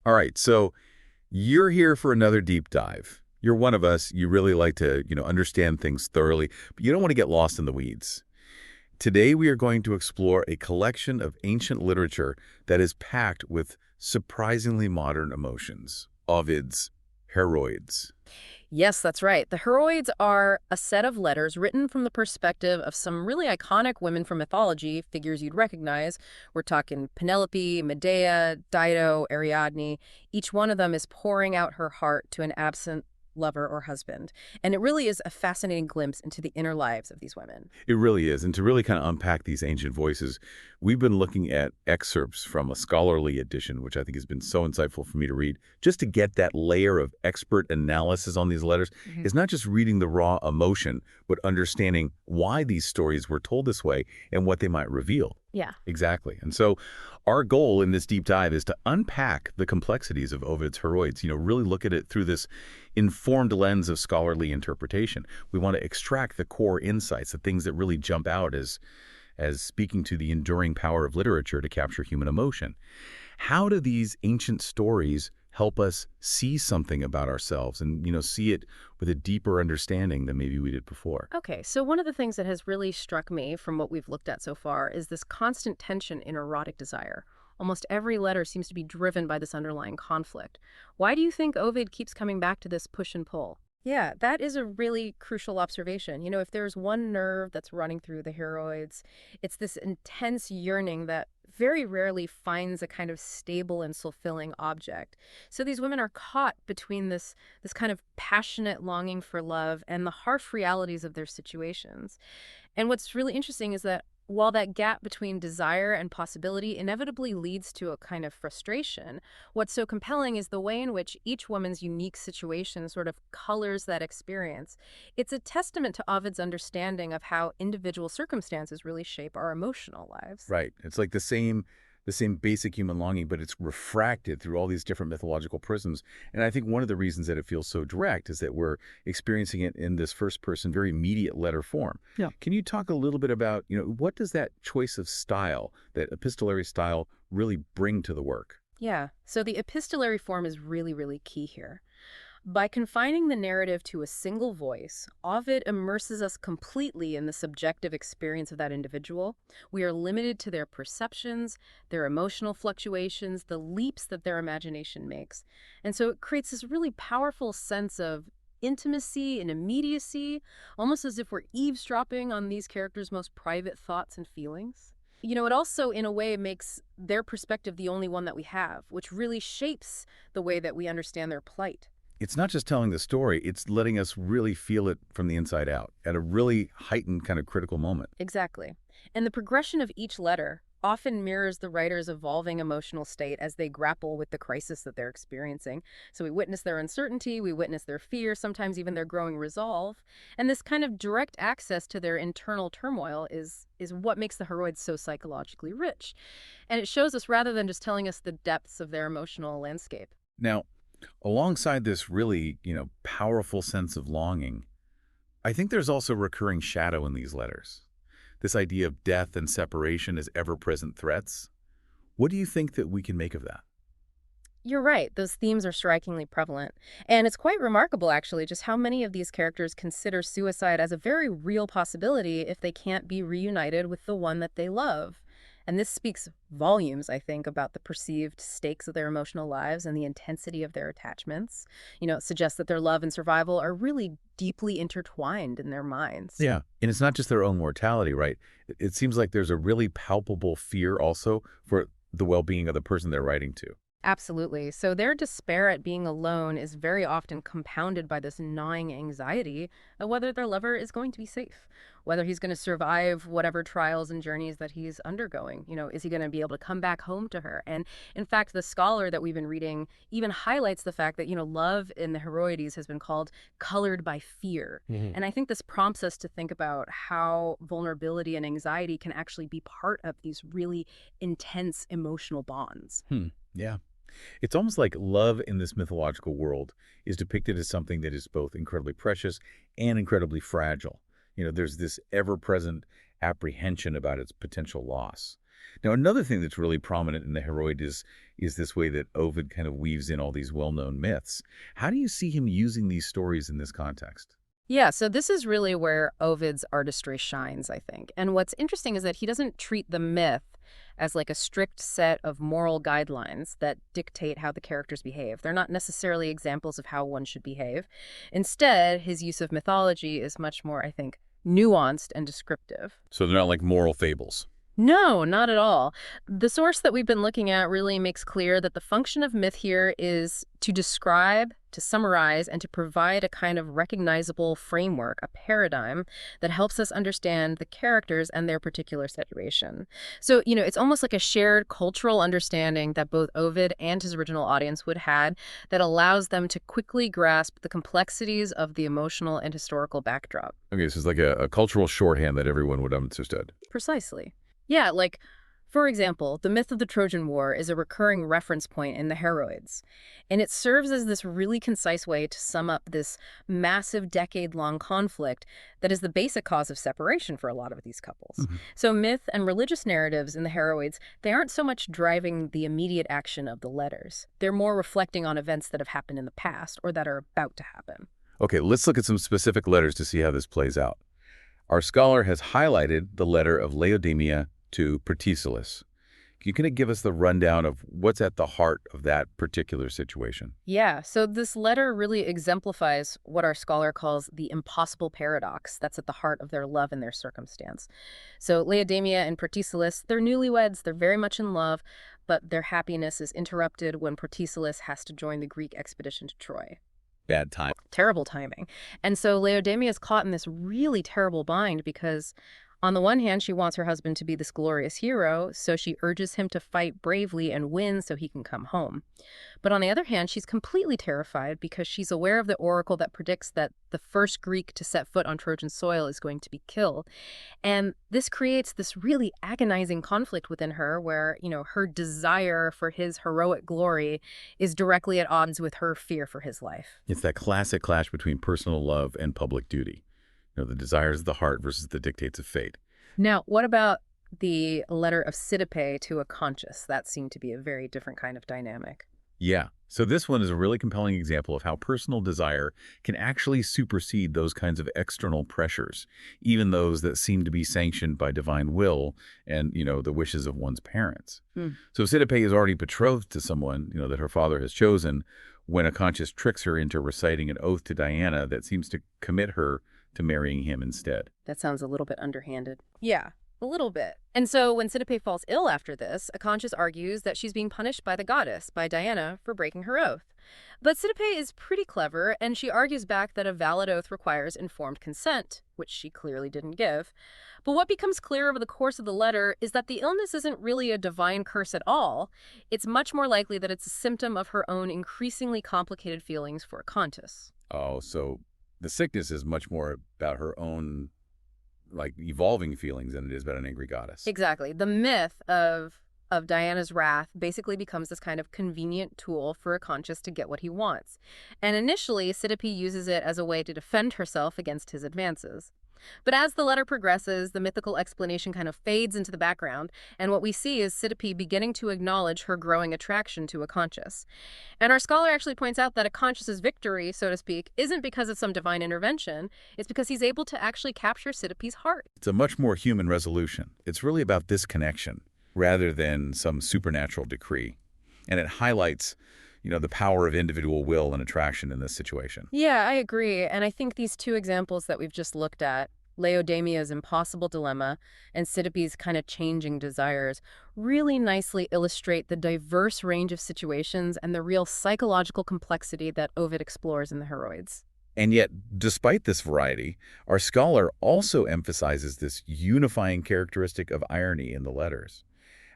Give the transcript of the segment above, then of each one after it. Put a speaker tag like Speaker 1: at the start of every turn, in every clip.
Speaker 1: All right, so you're here for another deep dive. You're one of us. You really like to, understand things thoroughly, but you don't want to get lost in the weeds. Today, we are going to explore a collection of ancient literature that is packed with surprisingly modern emotions. Ovid's Heroides.
Speaker 2: Yes, that's right. The Heroides are a set of letters written from the perspective of some really iconic women from mythology, figures you'd recognize. We're talking Penelope, Medea, Dido, Ariadne. Each one of them is pouring out her heart to an absent lover or husband. And it really is a fascinating glimpse into the inner lives of these women.
Speaker 1: It really is. And to really kind of unpack these ancient voices, we've been looking at excerpts from a scholarly edition, which I think has been so insightful for me to read, just to get that layer of expert analysis on these letters. It's not just reading the raw emotion, but understanding why these stories were told this way and what they might reveal.
Speaker 2: Yeah.
Speaker 1: Exactly. And so our goal in this deep dive is to unpack the complexities of Ovid's Heroides, really look at it through this informed lens of scholarly interpretation. We want to extract the core insights, the things that really jump out as speaking to the enduring power of literature to capture human emotion. How do these ancient stories help us see something about ourselves and, see it with a deeper understanding than maybe we did before?
Speaker 2: Okay, so one of the things that has really struck me from what we've looked at so far is this constant tension in erotic desire. Almost every letter seems to be driven by this underlying conflict. Why do you think Ovid keeps coming back to this push and pull? Yeah, that is a really crucial observation. If there's one nerve that's running through the Heroides, it's this intense yearning that very rarely finds a kind of stable and fulfilling object. So these women are caught between this kind of passionate longing for love and the harsh realities of their situations. And what's really interesting is that while that gap between desire and possibility inevitably leads to a kind of frustration, what's so compelling is the way in which each woman's unique situation sort of colors that experience. It's a testament to Ovid's understanding of how individual circumstances really shape our emotional lives.
Speaker 1: Right. It's like the same basic human longing, but it's refracted through all these different mythological prisms. And I think one of the reasons that it feels so direct is that we're experiencing it in this first person, very immediate letter form.
Speaker 2: Yeah.
Speaker 1: Can you talk a little bit about, what does that choice of style, that epistolary style, really bring to the work?
Speaker 2: Yeah, so the epistolary form is really, really key here. By confining the narrative to a single voice, Ovid immerses us completely in the subjective experience of that individual. We are limited to their perceptions, their emotional fluctuations, the leaps that their imagination makes. And so it creates this really powerful sense of intimacy and immediacy, almost as if we're eavesdropping on these characters' most private thoughts and feelings. It also, in a way, makes their perspective the only one that we have, which really shapes the way that we understand their plight.
Speaker 1: It's not just telling the story, it's letting us really feel it from the inside out at a really heightened kind of critical moment.
Speaker 2: Exactly. And the progression of each letter often mirrors the writer's evolving emotional state as they grapple with the crisis that they're experiencing. So we witness their uncertainty, we witness their fear, sometimes even their growing resolve. And this kind of direct access to their internal turmoil is what makes the Heroides so psychologically rich. And it shows us rather than just telling us the depths of their emotional landscape.
Speaker 1: Now, alongside this really, powerful sense of longing, I think there's also recurring shadow in these letters. This idea of death and separation as ever-present threats. What do you think that we can make of that?
Speaker 2: You're right, those themes are strikingly prevalent. And it's quite remarkable, actually, just how many of these characters consider suicide as a very real possibility if they can't be reunited with the one that they love. And this speaks volumes, I think, about the perceived stakes of their emotional lives and the intensity of their attachments. It suggests that their love and survival are really deeply intertwined in their minds.
Speaker 1: Yeah. And it's not just their own mortality, right? It seems like there's a really palpable fear also for the well-being of the person they're writing to.
Speaker 2: Absolutely. So their despair at being alone is very often compounded by this gnawing anxiety of whether their lover is going to be safe, whether he's going to survive whatever trials and journeys that he's undergoing. Is he going to be able to come back home to her? And in fact, the scholar that we've been reading even highlights the fact that, love in the Heroides has been called colored by fear. And I think this prompts us to think about how vulnerability and anxiety can actually be part of these really intense emotional bonds.
Speaker 1: Yeah. It's almost like love in this mythological world is depicted as something that is both incredibly precious and incredibly fragile. There's this ever-present apprehension about its potential loss. Now, another thing that's really prominent in the Heroid is this way that Ovid kind of weaves in all these well-known myths. How do you see him using these stories in this context?
Speaker 2: Yeah, so this is really where Ovid's artistry shines, I think. And what's interesting is that he doesn't treat the myth as like a strict set of moral guidelines that dictate how the characters behave. They're not necessarily examples of how one should behave. Instead, his use of mythology is much more, I think, nuanced and descriptive.
Speaker 1: So they're not like moral fables.
Speaker 2: No, not at all. The source that we've been looking at really makes clear that the function of myth here is to describe, to summarize, and to provide a kind of recognizable framework, a paradigm that helps us understand the characters and their particular situation. So, it's almost like a shared cultural understanding that both Ovid and his original audience would had that allows them to quickly grasp the complexities of the emotional and historical backdrop.
Speaker 1: Okay, so it's like a cultural shorthand that everyone would have understood.
Speaker 2: Precisely. Yeah, like, for example, the myth of the Trojan War is a recurring reference point in the Heroides, and it serves as this really concise way to sum up this massive decade-long conflict that is the basic cause of separation for a lot of these couples.
Speaker 1: Mhm.
Speaker 2: So myth and religious narratives in the Heroides, they aren't so much driving the immediate action of the letters. They're more reflecting on events that have happened in the past or that are about to happen.
Speaker 1: Okay, let's look at some specific letters to see how this plays out. Our scholar has highlighted the letter of Laodamia to Pertisalis. Can you kind of give us the rundown of what's at the heart of that particular situation?
Speaker 2: Yeah, so this letter really exemplifies what our scholar calls the impossible paradox that's at the heart of their love and their circumstance. So Laodamia and Pertisalis, they're newlyweds, they're very much in love, but their happiness is interrupted when Pertisalis has to join the Greek expedition to Troy.
Speaker 1: Bad time.
Speaker 2: Terrible timing. And so Laodamia is caught in this really terrible bind because on the one hand, she wants her husband to be this glorious hero, so she urges him to fight bravely and win so he can come home. But on the other hand, she's completely terrified because she's aware of the oracle that predicts that the first Greek to set foot on Trojan soil is going to be killed. And this creates this really agonizing conflict within her where, her desire for his heroic glory is directly at odds with her fear for his life.
Speaker 1: It's that classic clash between personal love and public duty. The desires of the heart versus the dictates of fate.
Speaker 2: Now, what about the letter of Sidipe to Aconchus? That seemed to be a very different kind of dynamic.
Speaker 1: Yeah. So this one is a really compelling example of how personal desire can actually supersede those kinds of external pressures, even those that seem to be sanctioned by divine will and, the wishes of one's parents.
Speaker 2: Hmm.
Speaker 1: So Sidipe is already betrothed to someone, that her father has chosen when Aconchus tricks her into reciting an oath to Diana that seems to commit her to marrying him instead.
Speaker 2: That sounds a little bit underhanded. Yeah, a little bit. And so when Sidipe falls ill after this, Aconchus argues that she's being punished by the goddess, by Diana, for breaking her oath. But Sidipe is pretty clever, and she argues back that a valid oath requires informed consent, which she clearly didn't give. But what becomes clear over the course of the letter is that the illness isn't really a divine curse at all. It's much more likely that it's a symptom of her own increasingly complicated feelings for Aconchus.
Speaker 1: Oh, so the sickness is much more about her own, evolving feelings than it is about an angry goddess.
Speaker 2: Exactly. The myth of Diana's wrath basically becomes this kind of convenient tool for Aconchus to get what he wants. And initially, Sidipe uses it as a way to defend herself against his advances. But as the letter progresses, the mythical explanation kind of fades into the background, and what we see is Sidipe beginning to acknowledge her growing attraction to Aconchus. And our scholar actually points out that Aconchus's victory, so to speak, isn't because of some divine intervention. It's because he's able to actually capture Sidipe's heart.
Speaker 1: It's a much more human resolution. It's really about this connection rather than some supernatural decree. And it highlights the power of individual will and attraction in this situation.
Speaker 2: Yeah, I agree. And I think these two examples that we've just looked at, Laodamia's impossible dilemma and Sidipe's kind of changing desires, really nicely illustrate the diverse range of situations and the real psychological complexity that Ovid explores in the Heroides.
Speaker 1: And yet, despite this variety, our scholar also emphasizes this unifying characteristic of irony in the letters.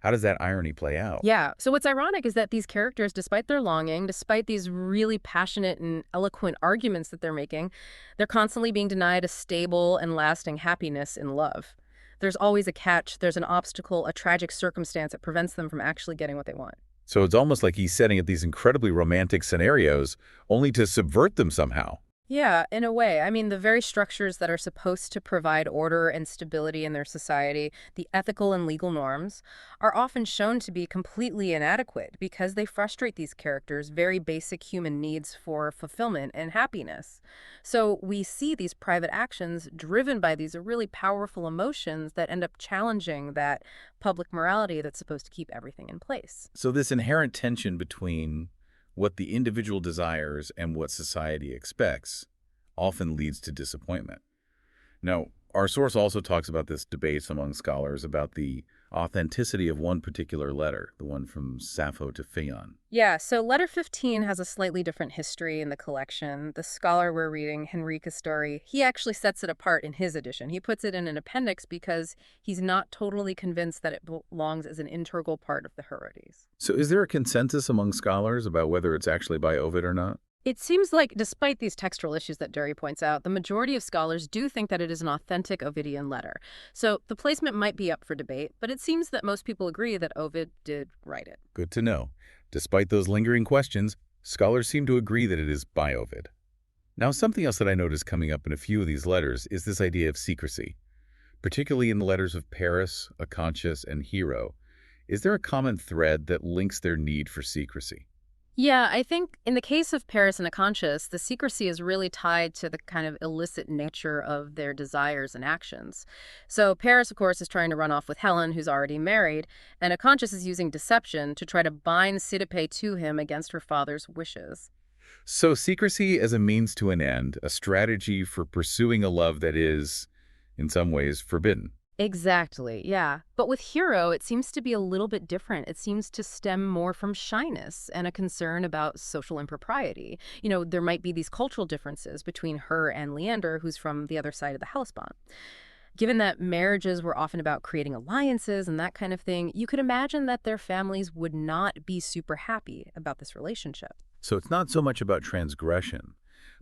Speaker 1: How does that irony play out?
Speaker 2: Yeah. So what's ironic is that these characters, despite their longing, despite these really passionate and eloquent arguments that they're making, they're constantly being denied a stable and lasting happiness in love. There's always a catch. There's an obstacle, a tragic circumstance that prevents them from actually getting what they want.
Speaker 1: So it's almost like he's setting up these incredibly romantic scenarios only to subvert them somehow.
Speaker 2: Yeah, in a way. I mean, the very structures that are supposed to provide order and stability in their society, the ethical and legal norms, are often shown to be completely inadequate because they frustrate these characters' very basic human needs for fulfillment and happiness. So we see these private actions driven by these really powerful emotions that end up challenging that public morality that's supposed to keep everything in place.
Speaker 1: So this inherent tension between what the individual desires and what society expects often leads to disappointment. Now, our source also talks about this debate among scholars about the authenticity of one particular letter, the one from Sappho to Phaon.
Speaker 2: Yeah, so letter 15 has a slightly different history in the collection. The scholar we're reading, Henrique's story, he actually sets it apart in his edition. He puts it in an appendix because he's not totally convinced that it belongs as an integral part of the Heroides.
Speaker 1: So is there a consensus among scholars about whether it's actually by Ovid or not?
Speaker 2: It seems like, despite these textual issues that Derry points out, the majority of scholars do think that it is an authentic Ovidian letter. So the placement might be up for debate, but it seems that most people agree that Ovid did write it.
Speaker 1: Good to know. Despite those lingering questions, scholars seem to agree that it is by Ovid. Now, something else that I noticed coming up in a few of these letters is this idea of secrecy, particularly in the letters of Paris, Acontius, and Hero. Is there a common thread that links their need for secrecy?
Speaker 2: Yeah, I think in the case of Paris and Acontius, the secrecy is really tied to the kind of illicit nature of their desires and actions. So Paris, of course, is trying to run off with Helen, who's already married, and Acontius is using deception to try to bind Cydippe to him against her father's wishes.
Speaker 1: So secrecy as a means to an end, a strategy for pursuing a love that is, in some ways, forbidden.
Speaker 2: Exactly, yeah. But with Hero, it seems to be a little bit different. It seems to stem more from shyness and a concern about social impropriety. There might be these cultural differences between her and Leander, who's from the other side of the Hellespont. Given that marriages were often about creating alliances and that kind of thing, you could imagine that their families would not be super happy about this relationship.
Speaker 1: So it's not so much about transgression,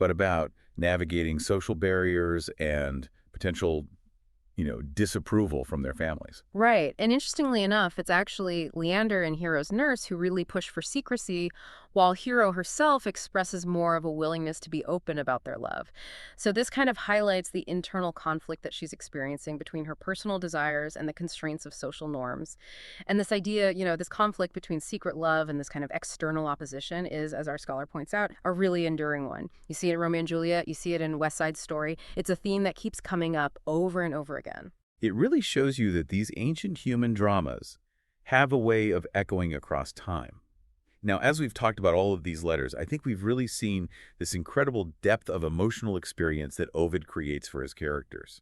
Speaker 1: but about navigating social barriers and potential, disapproval from their families.
Speaker 2: Right. And interestingly enough, it's actually Leander and Hero's nurse who really push for secrecy, while Hero herself expresses more of a willingness to be open about their love. So this kind of highlights the internal conflict that she's experiencing between her personal desires and the constraints of social norms. And this idea, this conflict between secret love and this kind of external opposition is, as our scholar points out, a really enduring one. You see it in Romeo and Juliet, you see it in West Side Story. It's a theme that keeps coming up over and over again.
Speaker 1: It really shows you that these ancient human dramas have a way of echoing across time. Now, as we've talked about all of these letters, I think we've really seen this incredible depth of emotional experience that Ovid creates for his characters.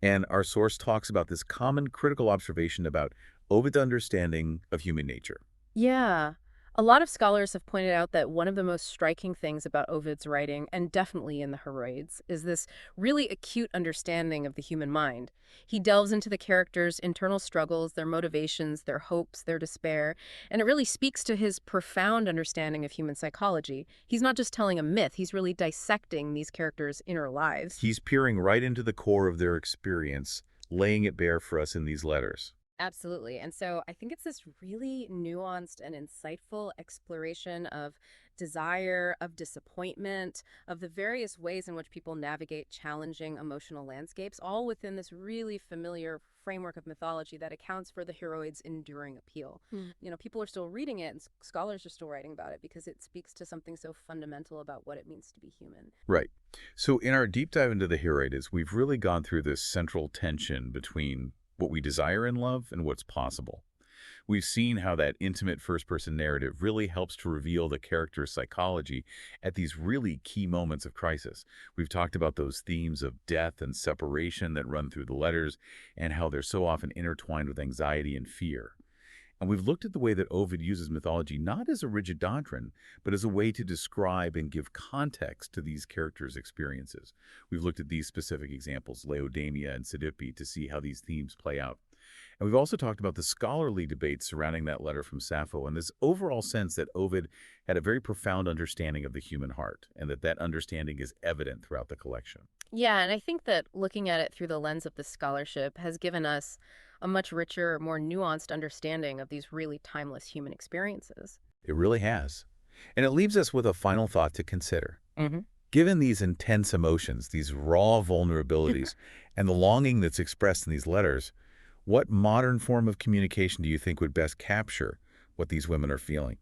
Speaker 1: And our source talks about this common critical observation about Ovid's understanding of human nature.
Speaker 2: Yeah. A lot of scholars have pointed out that one of the most striking things about Ovid's writing, and definitely in the Heroides, is this really acute understanding of the human mind. He delves into the characters' internal struggles, their motivations, their hopes, their despair, and it really speaks to his profound understanding of human psychology. He's not just telling a myth, he's really dissecting these characters' inner lives.
Speaker 1: He's peering right into the core of their experience, laying it bare for us in these letters.
Speaker 2: Absolutely. And so I think it's this really nuanced and insightful exploration of desire, of disappointment, of the various ways in which people navigate challenging emotional landscapes, all within this really familiar framework of mythology that accounts for the heroide's enduring appeal. People are still reading it and scholars are still writing about it because it speaks to something so fundamental about what it means to be human.
Speaker 1: Right. So in our deep dive into the Heroides, we've really gone through this central tension between what we desire in love and what's possible. We've seen how that intimate first-person narrative really helps to reveal the character's psychology at these really key moments of crisis. We've talked about those themes of death and separation that run through the letters and how they're so often intertwined with anxiety and fear. And we've looked at the way that Ovid uses mythology not as a rigid doctrine, but as a way to describe and give context to these characters' experiences. We've looked at these specific examples, Laodamia and Cydippe, to see how these themes play out. And we've also talked about the scholarly debates surrounding that letter from Sappho and this overall sense that Ovid had a very profound understanding of the human heart and that understanding is evident throughout the collection.
Speaker 2: Yeah, and I think that looking at it through the lens of this scholarship has given us a much richer, more nuanced understanding of these really timeless human experiences.
Speaker 1: It really has. And it leaves us with a final thought to consider. Given these intense emotions, these raw vulnerabilities, and the longing that's expressed in these letters, what modern form of communication do you think would best capture what these women are feeling?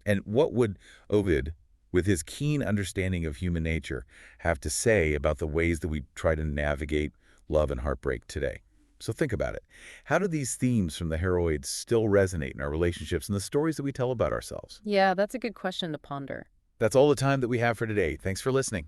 Speaker 1: And what would Ovid, with his keen understanding of human nature, have to say about the ways that we try to navigate love and heartbreak today? So think about it. How do these themes from the Heroides still resonate in our relationships and the stories that we tell about ourselves?
Speaker 2: Yeah, that's a good question to ponder.
Speaker 1: That's all the time that we have for today. Thanks for listening.